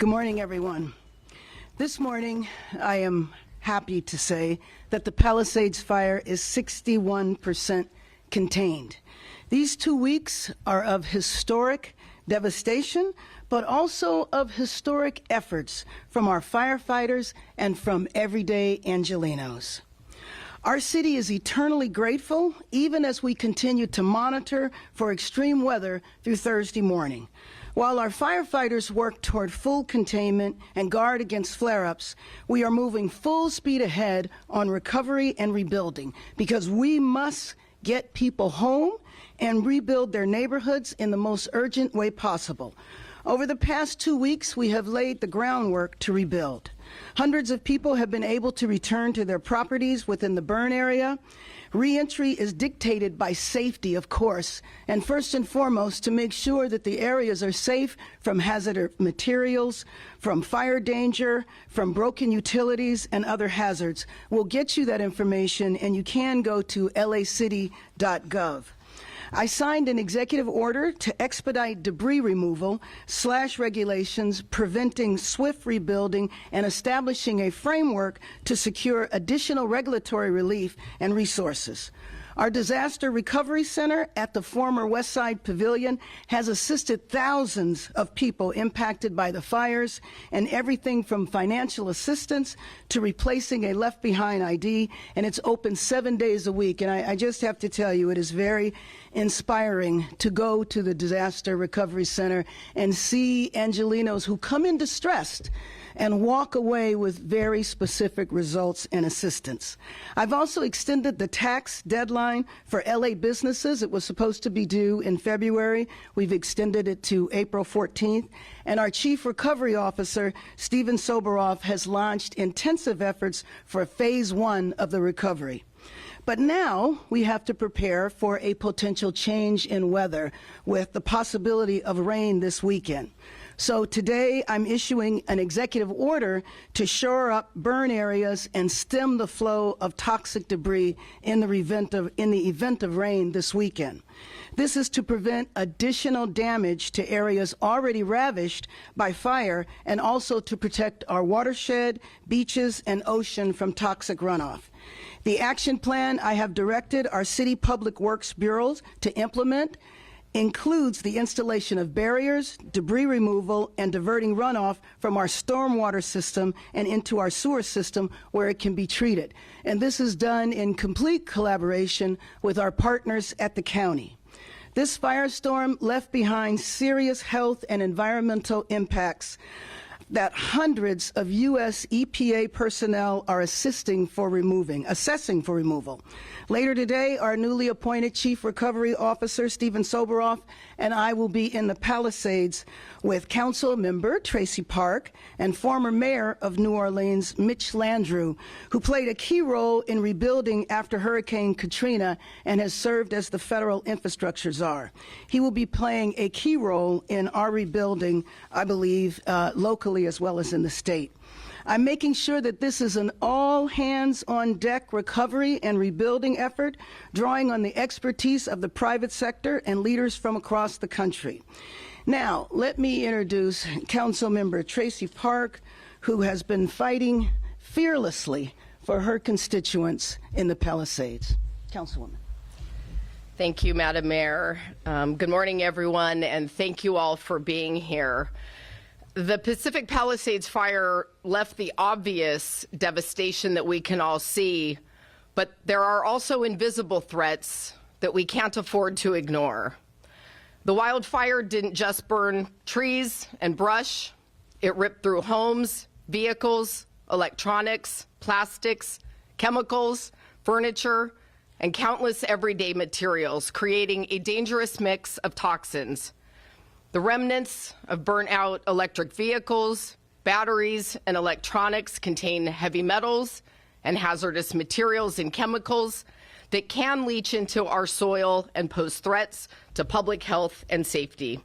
Good morning, everyone. This morning, I am happy to say that the Palisades fire is 61% contained. These 2 weeks are of historic devastation, but also of historic efforts from our firefighters and from everyday Angelenos. Our city is eternally grateful, even as we continue to monitor for extreme weather through Thursday morning. While our firefighters work toward full containment and guard against flare-ups, we are moving full speed ahead on recovery and rebuilding because we must get people home and rebuild their neighborhoods in the most urgent way possible. Over the past 2 weeks, we have laid the groundwork to rebuild. Hundreds of people have been able to return to their properties within the burn area. Reentry is dictated by safety, of course, and first and foremost to make sure that the areas are safe from hazardous materials, from fire danger, from broken utilities and other hazards. We'll get you that information, and you can go to lacity.gov. I signed an executive order to expedite debris removal / regulations, preventing swift rebuilding, and establishing a framework to secure additional regulatory relief and resources. Our Disaster Recovery Center at the former Westside Pavilion has assisted thousands of people impacted by the fires, and everything from financial assistance to replacing a left-behind ID, and it's open 7 days a week. And I just have to tell you, it is very inspiring to go to the Disaster Recovery Center and see Angelenos who come in distressed and walk away with very specific results and assistance. I've also extended the tax deadline for LA businesses. It was supposed to be due in February. We've extended it to April 14th. And our Chief Recovery Officer, Steven Soboroff, has launched intensive efforts for phase 1 of the recovery. But now we have to prepare for a potential change in weather with the possibility of rain this weekend. So today I'm issuing an executive order to shore up burn areas and stem the flow of toxic debris in the event of rain this weekend. This is to prevent additional damage to areas already ravished by fire and also to protect our watershed, beaches, and ocean from toxic runoff. The action plan I have directed our City Public Works Bureaus to implement includes the installation of barriers, debris removal, and diverting runoff from our stormwater system and into our sewer system where it can be treated. And this is done in complete collaboration with our partners at the county. This firestorm left behind serious health and environmental impacts that hundreds of U.S. EPA personnel are assessing for removal. Later today, our newly appointed Chief Recovery Officer, Steven Soboroff, and I will be in the Palisades with Council Member Tracy Park and former Mayor of New Orleans, Mitch Landrieu, who played a key role in rebuilding after Hurricane Katrina and has served as the federal infrastructure czar. He will be playing a key role in our rebuilding, I believe, locally as well as in the state. I'm making sure that this is an all-hands-on-deck recovery and rebuilding effort, drawing on the expertise of the private sector and leaders from across the country. Now, let me introduce Councilmember Tracy Park, who has been fighting fearlessly for her constituents in the Palisades. Councilwoman. Thank you, Madam Mayor. Good morning, everyone, and thank you all for being here. The Pacific Palisades fire left the obvious devastation that we can all see, but there are also invisible threats that we can't afford to ignore. The wildfire didn't just burn trees and brush. It ripped through homes, vehicles, electronics, plastics, chemicals, furniture, and countless everyday materials, creating a dangerous mix of toxins. The remnants of burnt-out electric vehicles, batteries, and electronics contain heavy metals and hazardous materials and chemicals that can leach into our soil and pose threats to public health and safety.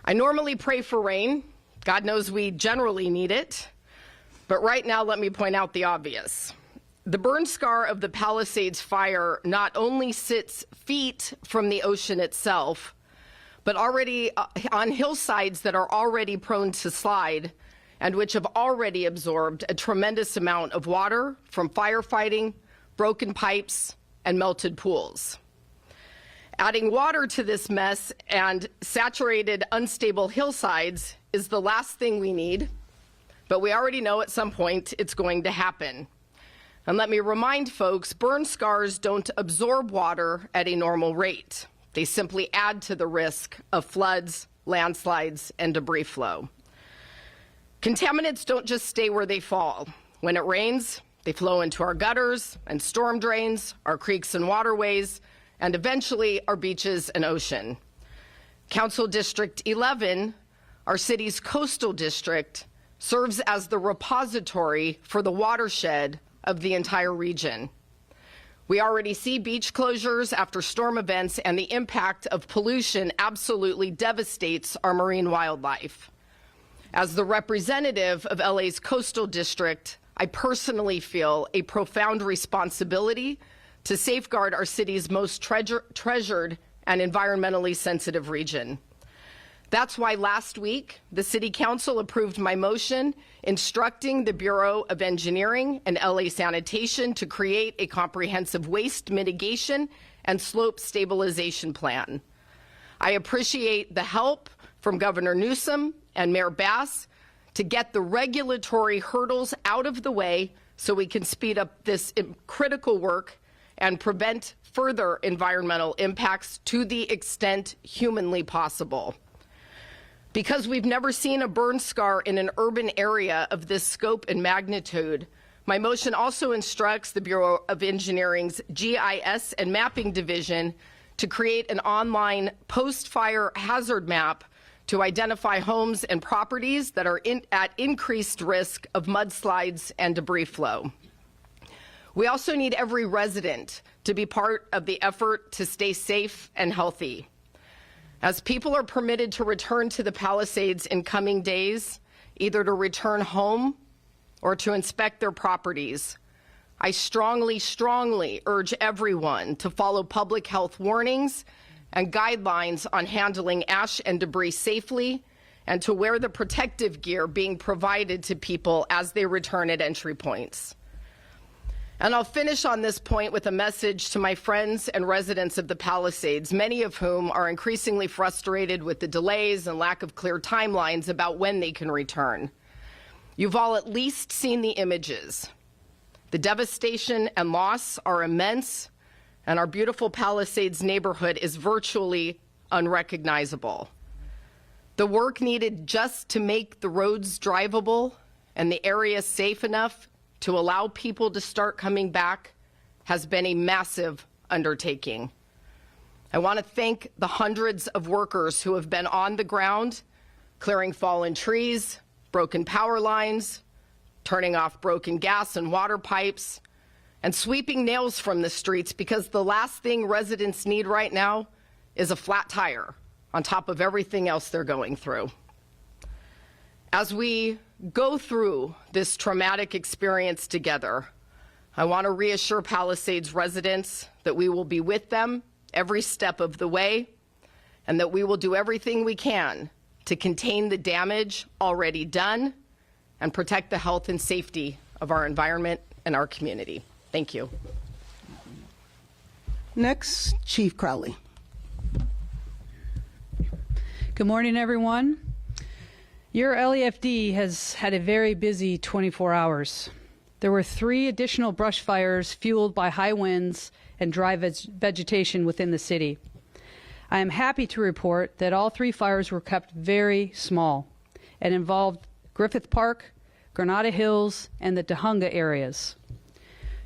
I normally pray for rain. God knows we generally need it. But right now, let me point out the obvious. The burn scar of the Palisades fire not only sits feet from the ocean itself, but already on hillsides that are already prone to slide and which have already absorbed a tremendous amount of water from firefighting, broken pipes, and melted pools. Adding water to this mess and saturated, unstable hillsides is the last thing we need, but we already know at some point it's going to happen. And let me remind folks, burn scars don't absorb water at a normal rate. They simply add to the risk of floods, landslides, and debris flow. Contaminants don't just stay where they fall. When it rains, they flow into our gutters and storm drains, our creeks and waterways, and eventually our beaches and ocean. Council District 11, our city's coastal district, serves as the repository for the watershed of the entire region. We already see beach closures after storm events, and the impact of pollution absolutely devastates our marine wildlife. As the representative of LA's coastal district, I personally feel a profound responsibility to safeguard our city's most treasured and environmentally sensitive region. That's why last week, the City Council approved my motion instructing the Bureau of Engineering and LA Sanitation to create a comprehensive waste mitigation and slope stabilization plan. I appreciate the help from Governor Newsom and Mayor Bass to get the regulatory hurdles out of the way so we can speed up this critical work and prevent further environmental impacts to the extent humanly possible. Because we've never seen a burn scar in an urban area of this scope and magnitude, my motion also instructs the Bureau of Engineering's GIS and Mapping Division to create an online post-fire hazard map to identify homes and properties that are at increased risk of mudslides and debris flow. We also need every resident to be part of the effort to stay safe and healthy. As people are permitted to return to the Palisades in coming days, either to return home or to inspect their properties, I strongly, strongly urge everyone to follow public health warnings and guidelines on handling ash and debris safely, and to wear the protective gear being provided to people as they return at entry points. And I'll finish on this point with a message to my friends and residents of the Palisades, many of whom are increasingly frustrated with the delays and lack of clear timelines about when they can return. You've all at least seen the images. The devastation and loss are immense, and our beautiful Palisades neighborhood is virtually unrecognizable. The work needed just to make the roads drivable and the area safe enough to allow people to start coming back has been a massive undertaking. I want to thank the hundreds of workers who have been on the ground, clearing fallen trees, broken power lines, turning off broken gas and water pipes, and sweeping nails from the streets, because the last thing residents need right now is a flat tire on top of everything else they're going through. As we go through this traumatic experience together, I want to reassure Palisades residents that we will be with them every step of the way, and that we will do everything we can to contain the damage already done and protect the health and safety of our environment and our community. Thank you. Next, Chief Crowley. Good morning, everyone. Your LAFD has had a very busy 24 hours. There were 3 additional brush fires fueled by high winds and dry vegetation within the city. I am happy to report that all 3 fires were kept very small and involved Griffith Park, Granada Hills, and the Tujunga areas.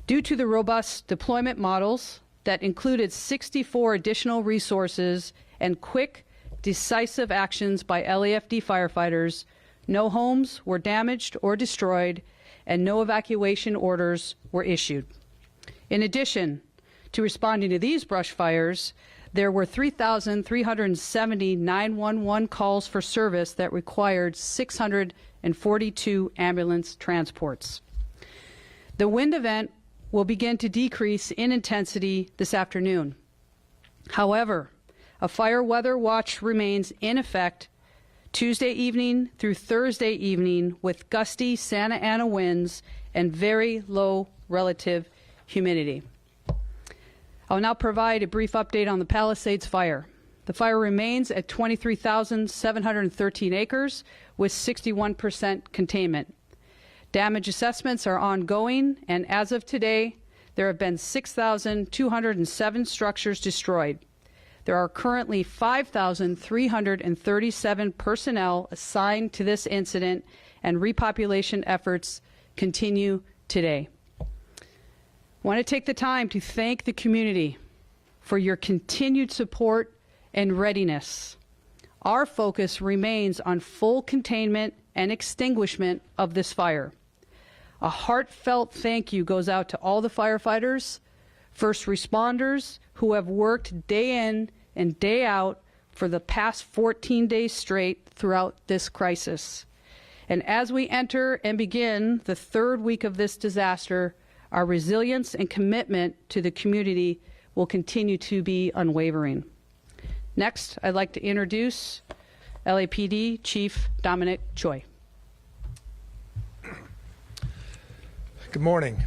Due to the robust deployment models that included 64 additional resources and quick, decisive actions by LAFD firefighters, no homes were damaged or destroyed, and no evacuation orders were issued. In addition to responding to these brush fires, there were 3,370 911 calls for service that required 642 ambulance transports. The wind event will begin to decrease in intensity this afternoon. However, a fire weather watch remains in effect Tuesday evening through Thursday evening with gusty Santa Ana winds and very low relative humidity. I'll now provide a brief update on the Palisades fire. The fire remains at 23,713 acres with 61% containment. Damage assessments are ongoing, and as of today, there have been 6,207 structures destroyed. There are currently 5,337 personnel assigned to this incident, and repopulation efforts continue today. I want to take the time to thank the community for your continued support and readiness. Our focus remains on full containment and extinguishment of this fire. A heartfelt thank you goes out to all the firefighters, first responders who have worked day in and day out for the past 14 days straight throughout this crisis. And as we enter and begin the third week of this disaster, our resilience and commitment to the community will continue to be unwavering. Next, I'd like to introduce LAPD Chief Dominic Choi. Good morning.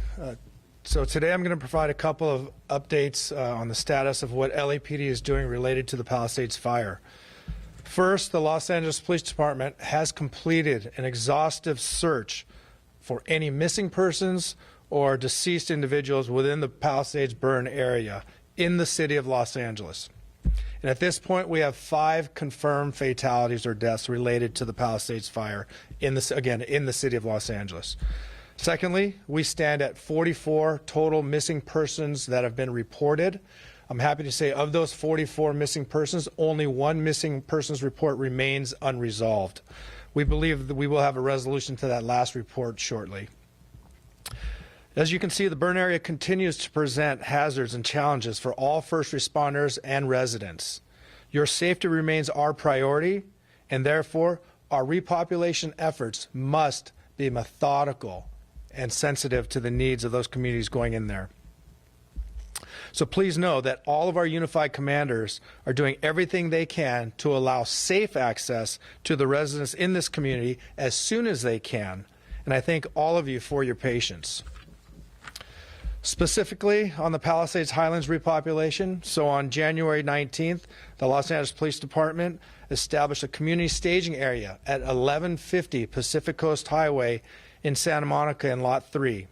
So today I'm going to provide a couple of updates on the status of what LAPD is doing related to the Palisades fire. First, the Los Angeles Police Department has completed an exhaustive search for any missing persons or deceased individuals within the Palisades burn area in the city of Los Angeles. And at this point, we have 5 confirmed fatalities or deaths related to the Palisades fire in the city of Los Angeles. Secondly, we stand at 44 total missing persons that have been reported. I'm happy to say of those 44 missing persons, only 1 missing persons report remains unresolved. We believe that we will have a resolution to that last report shortly. As you can see, the burn area continues to present hazards and challenges for all first responders and residents. Your safety remains our priority, and therefore our repopulation efforts must be methodical and sensitive to the needs of those communities going in there. So please know that all of our unified commanders are doing everything they can to allow safe access to the residents in this community as soon as they can. And I thank all of you for your patience. Specifically on the Palisades Highlands repopulation, so on January 19th, the Los Angeles Police Department established a community staging area at 1150 Pacific Coast Highway in Santa Monica in Lot 3.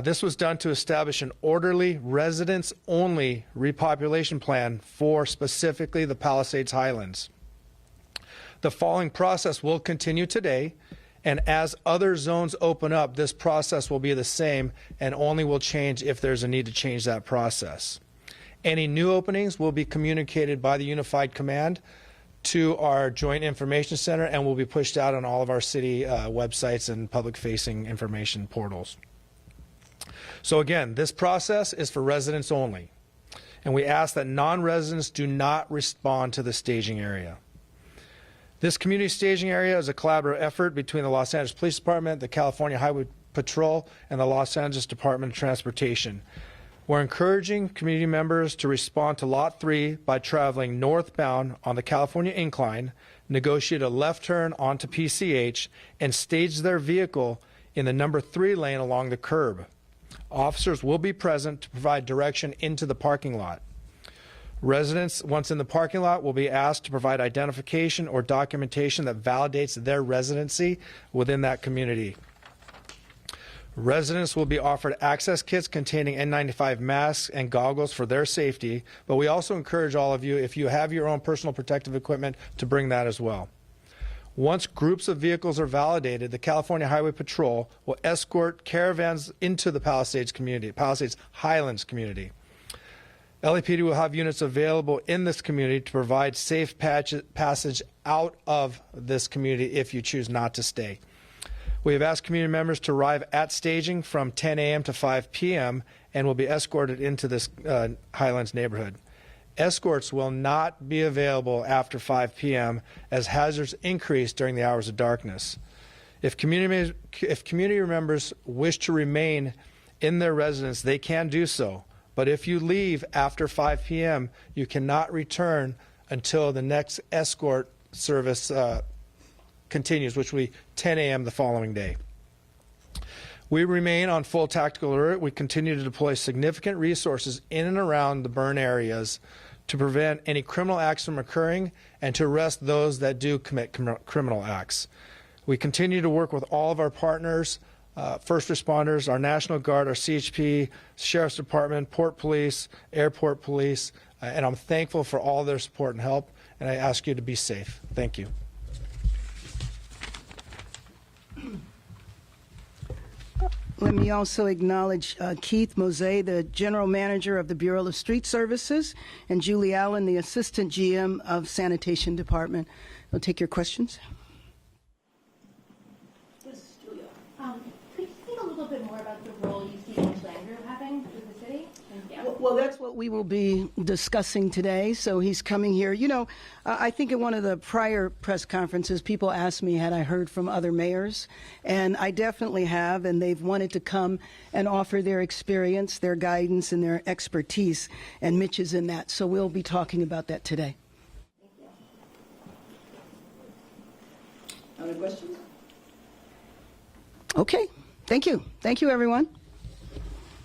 This was done to establish an orderly, residents-only repopulation plan for specifically the Palisades Highlands. The following process will continue today, and as other zones open up, this process will be the same and only will change if there's a need to change that process. Any new openings will be communicated by the Unified Command to our Joint Information Center and will be pushed out on all of our city websites and public-facing information portals. So again, this process is for residents only, and we ask that non-residents do not respond to the staging area. This community staging area is a collaborative effort between the Los Angeles Police Department, the California Highway Patrol, and the Los Angeles Department of Transportation. We're encouraging community members to respond to Lot 3 by traveling northbound on the California Incline, negotiate a left turn onto PCH, and stage their vehicle in the number 3 lane along the curb. Officers will be present to provide direction into the parking lot. Residents, once in the parking lot, will be asked to provide identification or documentation that validates their residency within that community. Residents will be offered access kits containing N95 masks and goggles for their safety, but we also encourage all of you, if you have your own personal protective equipment, to bring that as well. Once groups of vehicles are validated, the California Highway Patrol will escort caravans into the Palisades community, Palisades Highlands community. LAPD will have units available in this community to provide safe passage out of this community if you choose not to stay. We have asked community members to arrive at staging from 10 a.m. to 5 p.m. and will be escorted into this Highlands neighborhood. Escorts will not be available after 5 p.m. as hazards increase during the hours of darkness. If community members wish to remain in their residence, they can do so, But if you leave after 5 p.m., you cannot return until the next escort service continues, which will be 10 a.m. the following day. We remain on full tactical alert. We continue to deploy significant resources in and around the burn areas to prevent any criminal acts from occurring and to arrest those that do commit criminal acts. We continue to work with all of our partners, first responders, our National Guard, our CHP, Sheriff's Department, Port Police, Airport Police, and I'm thankful for all their support and help, and I ask you to be safe. Thank you. Let me also acknowledge Keith Mose, the General Manager of the Bureau of Street Services, and Julie Allen, the Assistant GM of Sanitation Department. I'll take your questions. This is Julia. Could you speak a little bit more about the role you see each land group having with the city? Well, that's what we will be discussing today. So he's coming here. You know, I think in one of the prior press conferences, people asked me, had I heard from other mayors? And I definitely have, and they've wanted to come and offer their experience, their guidance, and their expertise. And Mitch is in that. So we'll be talking about that today. Other questions? Okay. Thank you. Thank you, everyone.